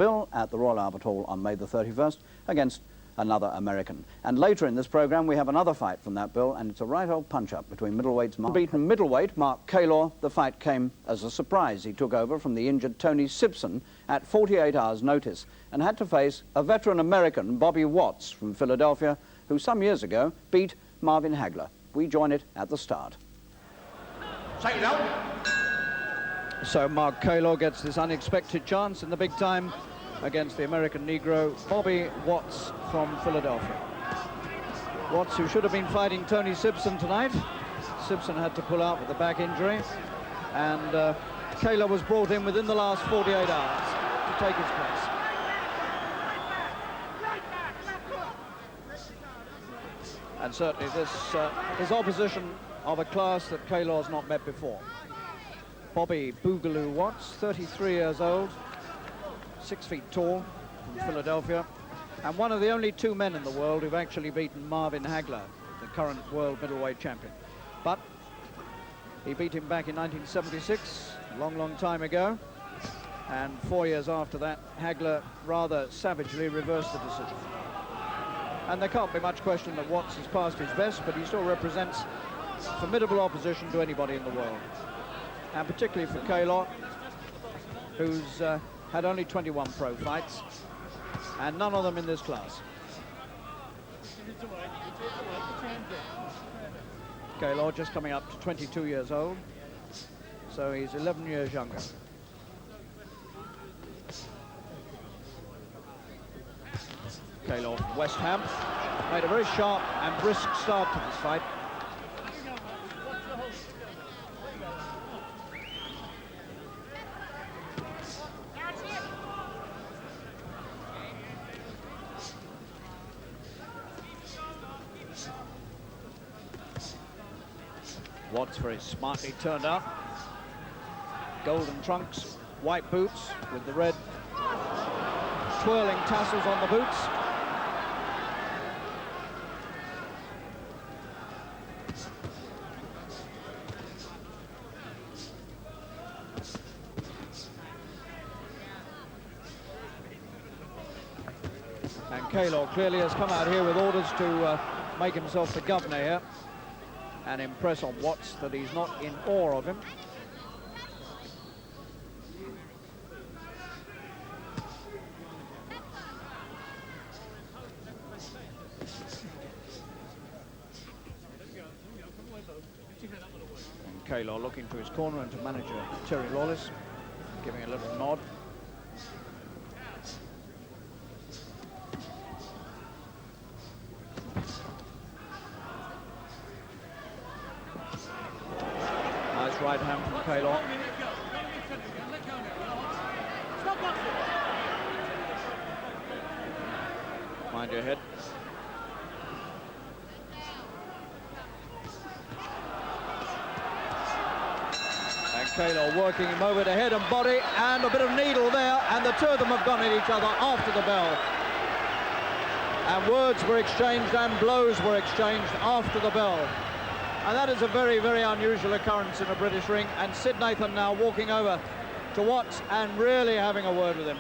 Bill at the Royal Albert Hall on May the 31st against another American. And later in this programme we have another fight from that bill, and it's a right old punch-up between middleweights. Beaten middleweight Mark Kaylor. The fight came as a surprise. He took over from the injured Tony Simpson at 48 hours' notice and had to face a veteran American, Bobby Watts from Philadelphia, who some years ago beat Marvin Hagler. We join it at the start. So Mark Kaylor gets this unexpected chance in the big time against the American Negro, Bobby Watts from Philadelphia. Watts, who should have been fighting Tony Simpson tonight. Simpson had to pull out with a back injury, and Kaylor was brought in within the last 48 hours to take his place. And certainly this is opposition of a class that Kaylor's not met before. Bobby Boogaloo Watts, 33 years old, 6 feet tall, from Philadelphia, and one of the only two men in the world who've actually beaten Marvin Hagler, the current world middleweight champion. But he beat him back in 1976, a long, long time ago, and 4 years after that, Hagler rather savagely reversed the decision. And there can't be much question that Watts has passed his best, but he still represents formidable opposition to anybody in the world. And particularly for Kaylor, who's had only 21 pro fights, and none of them in this class. Kaylor just coming up to 22 years old, so he's 11 years younger. Kaylor from West Ham made a very sharp and brisk start to this fight. Watts very smartly turned up. Golden trunks, white boots with the red twirling tassels on the boots. And Kaylor clearly has come out here with orders to make himself the governor here and impress on Watts that he's not in awe of him. And Kaylor looking to his corner and to manager Terry Lawless, giving a little nod. Right hand from Kaylor. Mind your head. And Kaylor working him over the head and body, and a bit of needle there, and the two of them have gone at each other after the bell. And words were exchanged and blows were exchanged after the bell. And that is a very, very unusual occurrence in a British ring. And Sid Nathan now walking over to Watts and really having a word with him.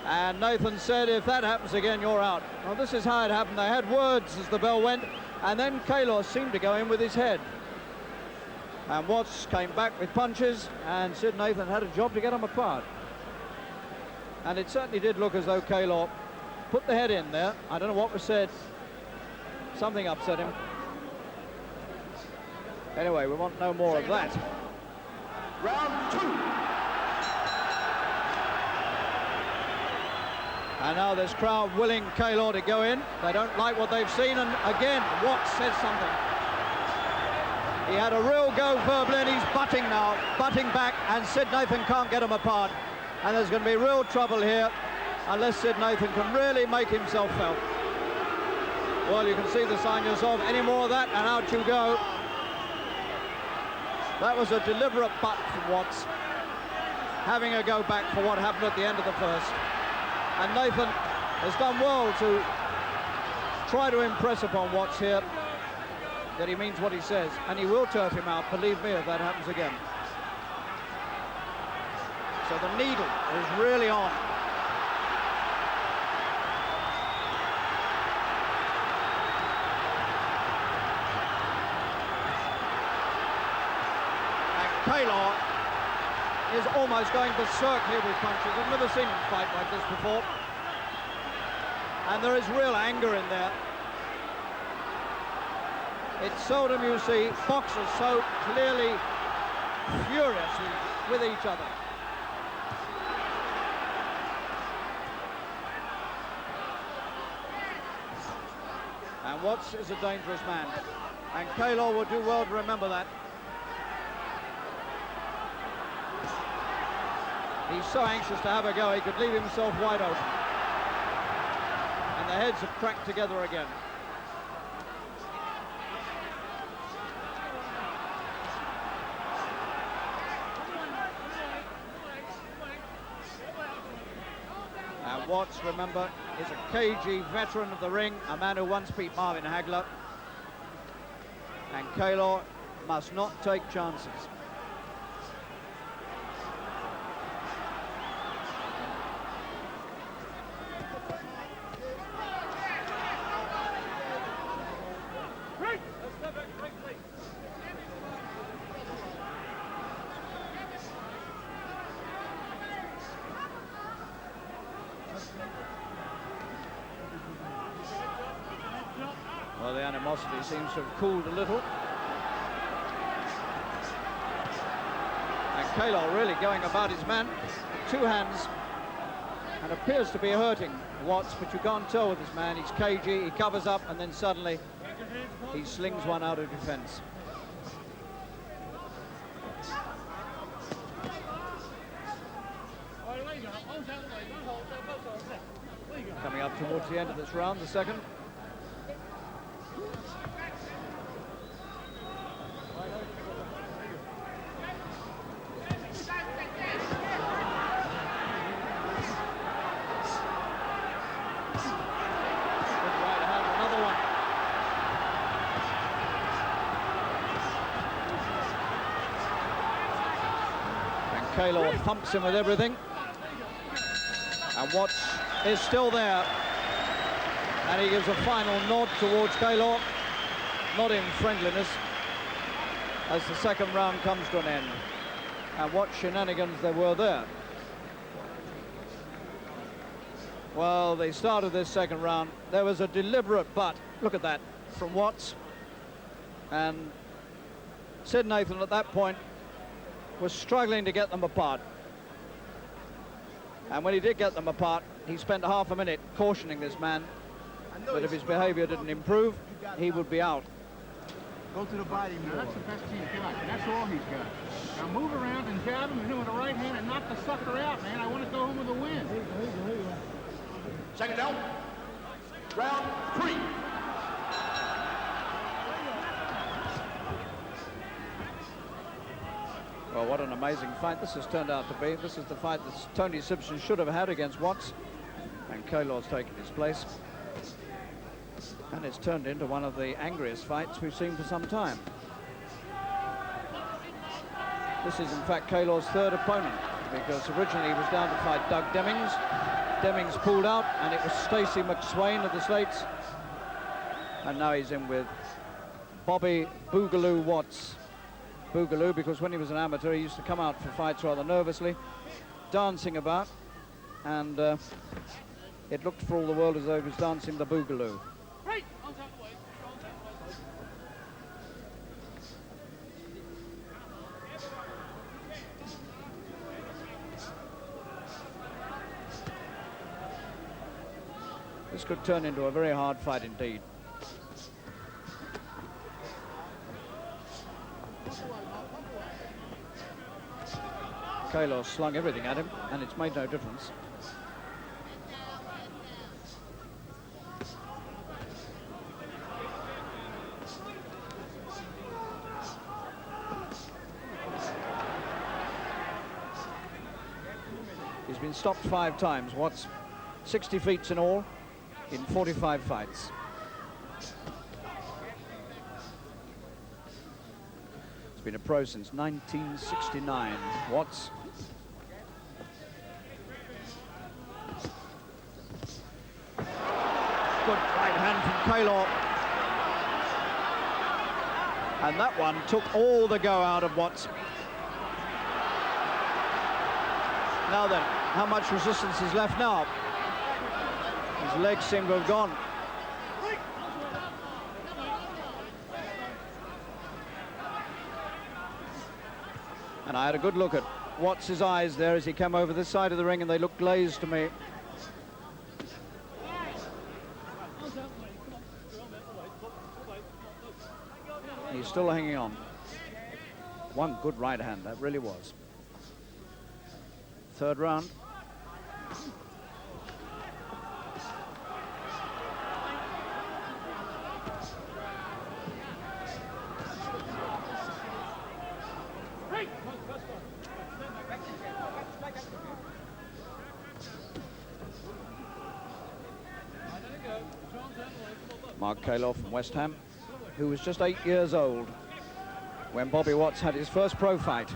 And Nathan said, if that happens again, you're out. Well, this is how it happened. They had words as the bell went, and then Kaylor seemed to go in with his head. And Watts came back with punches, and Sid Nathan had a job to get them apart. And it certainly did look as though Kaylor put the head in there. I don't know what was said. Something upset him. Anyway, we want no more of that. Round 2. And now this crowd willing Kaylor to go in. They don't like what they've seen, and again, Watts says something. He had a real go verbally, and he's butting now, butting back, and Sid Nathan can't get him apart. And there's going to be real trouble here unless Sid Nathan can really make himself felt. Well, you can see the sign yourself. Any more of that, and out you go. That was a deliberate butt from Watts, having a go back for what happened at the end of the first. And Nathan has done well to try to impress upon Watts here that he means what he says, and he will turf him out, believe me, if that happens again. So the needle is really on. And Kaylor is almost going berserk here with punches. I've never seen him fight like this before. And there is real anger in there. It's seldom you see boxers so clearly furious with each other. And Watts is a dangerous man. And Kaylor will do well to remember that. He's so anxious to have a go, he could leave himself wide open. And the heads have cracked together again. And Watts, remember, is a cagey veteran of the ring, a man who once beat Marvin Hagler. And Kaylor must not take chances. Well, the animosity seems to have cooled a little. And Kaylor really going about his man with two hands and appears to be hurting Watts, but you can't tell with this man. He's cagey, he covers up, and then suddenly he slings one out of defense. Coming up towards the end of this round, the second. Kaylor thumps him with everything, and Watts is still there, and he gives a final nod towards Kaylor, not in friendliness, as the second round comes to an end. And what shenanigans there were there. Well, the start of this second round, there was a deliberate butt, look at that, from Watts, and Sid Nathan at that point was struggling to get them apart. And when he did get them apart, he spent half a minute cautioning this man that if his behavior didn't improve, he would be out. Go to the body more. That's the best he's got. That's all he's got. Now move around and jab him and hit with the right hand and knock the sucker out, man. I want to go home with a win. Second down. Round 3. Well, what an amazing fight this has turned out to be. This is the fight that Tony Simpson should have had against Watts, and Kaylor's taken his place. And it's turned into one of the angriest fights we've seen for some time. This is, in fact, Kaylor's third opponent, because originally he was down to fight Doug Demings. Demings pulled out, and it was Stacey McSwain of the States. And now he's in with Bobby Boogaloo Watts. Boogaloo, because when he was an amateur, he used to come out for fights rather nervously, dancing about, and it looked for all the world as though he was dancing the Boogaloo. This could turn into a very hard fight indeed. Kaylor slung everything at him, and it's made no difference. He's been stopped 5 times. Watts, 60 feats in all, in 45 fights. He's been a pro since 1969. Watts, hand from Kaylor. And that one took all the go out of Watts. Now then, how much resistance is left now? His legs seem to have gone. And I had a good look at Watts' eyes there as he came over this side of the ring, and they looked glazed to me. He's still hanging on. One good right hand, that really was. Third round. Mark Kaylor from West Ham, who was just 8 years old when Bobby Watts had his first pro fight.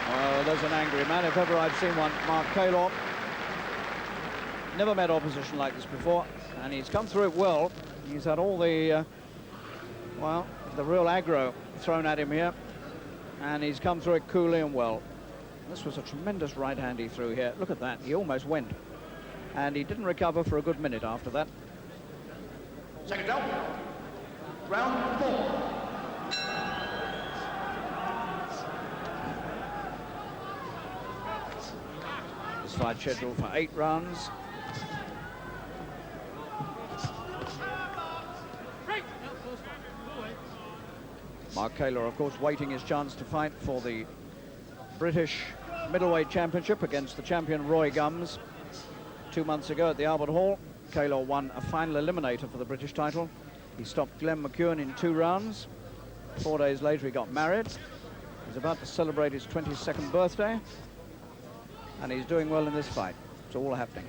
Oh, there's an angry man, if ever I've seen one. Mark Kaylor. Never met opposition like this before, and he's come through it well. He's had all the, well, the real aggro thrown at him here, and he's come through it coolly and well. This was a tremendous right hand he threw here. Look at that, he almost went. And he didn't recover for a good minute after that. Second down. Round 4. This fight scheduled for 8 rounds. Mark Kaylor, of course, waiting his chance to fight for the British middleweight championship against the champion Roy Gums. 2 months ago at the Albert Hall, Kaylor won a final eliminator for the British title. He stopped Glenn McEwen in 2 rounds. 4 days later, he got married. He's about to celebrate his 22nd birthday, and he's doing well in this fight. It's all happening.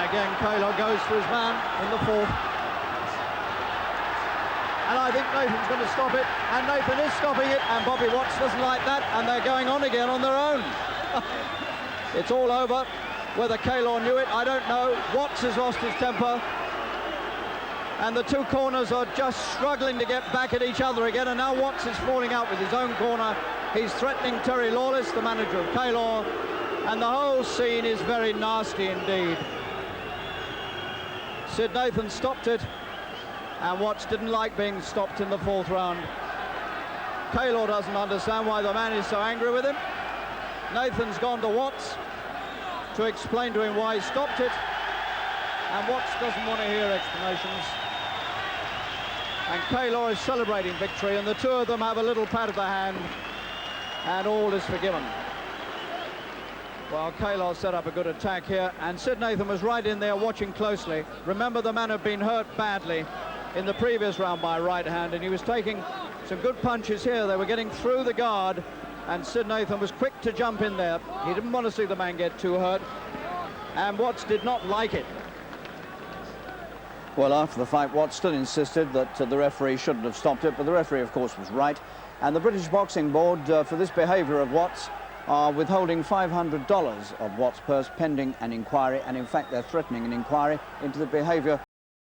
Again, Kaylor goes for his man in the 4th. And I think Nathan's going to stop it, and Nathan is stopping it, and Bobby Watts doesn't like that, and they're going on again on their own. It's all over. Whether Kaylor knew it, I don't know. Watts has lost his temper, and the 2 corners are just struggling to get back at each other again, and now Watts is falling out with his own corner. He's threatening Terry Lawless, the manager of Kaylor, and the whole scene is very nasty indeed. Sid Nathan stopped it, and Watts didn't like being stopped in the 4th round. Kaylor doesn't understand why the man is so angry with him. Nathan's gone to Watts to explain to him why he stopped it, and Watts doesn't want to hear explanations. And Kaylor is celebrating victory, and the 2 of them have a little pat of the hand, and all is forgiven. Well, Kaylor set up a good attack here, and Sid Nathan was right in there watching closely. Remember, the man had been hurt badly in the previous round by a right hand, and he was taking some good punches here. They were getting through the guard, and Sid Nathan was quick to jump in there. He didn't want to see the man get too hurt, and Watts did not like it. Well, after the fight, Watts still insisted that the referee shouldn't have stopped it, but the referee, of course, was right. And the British Boxing Board, for this behaviour of Watts, are withholding $500 of Watts' purse pending an inquiry, and in fact they're threatening an inquiry into the behaviour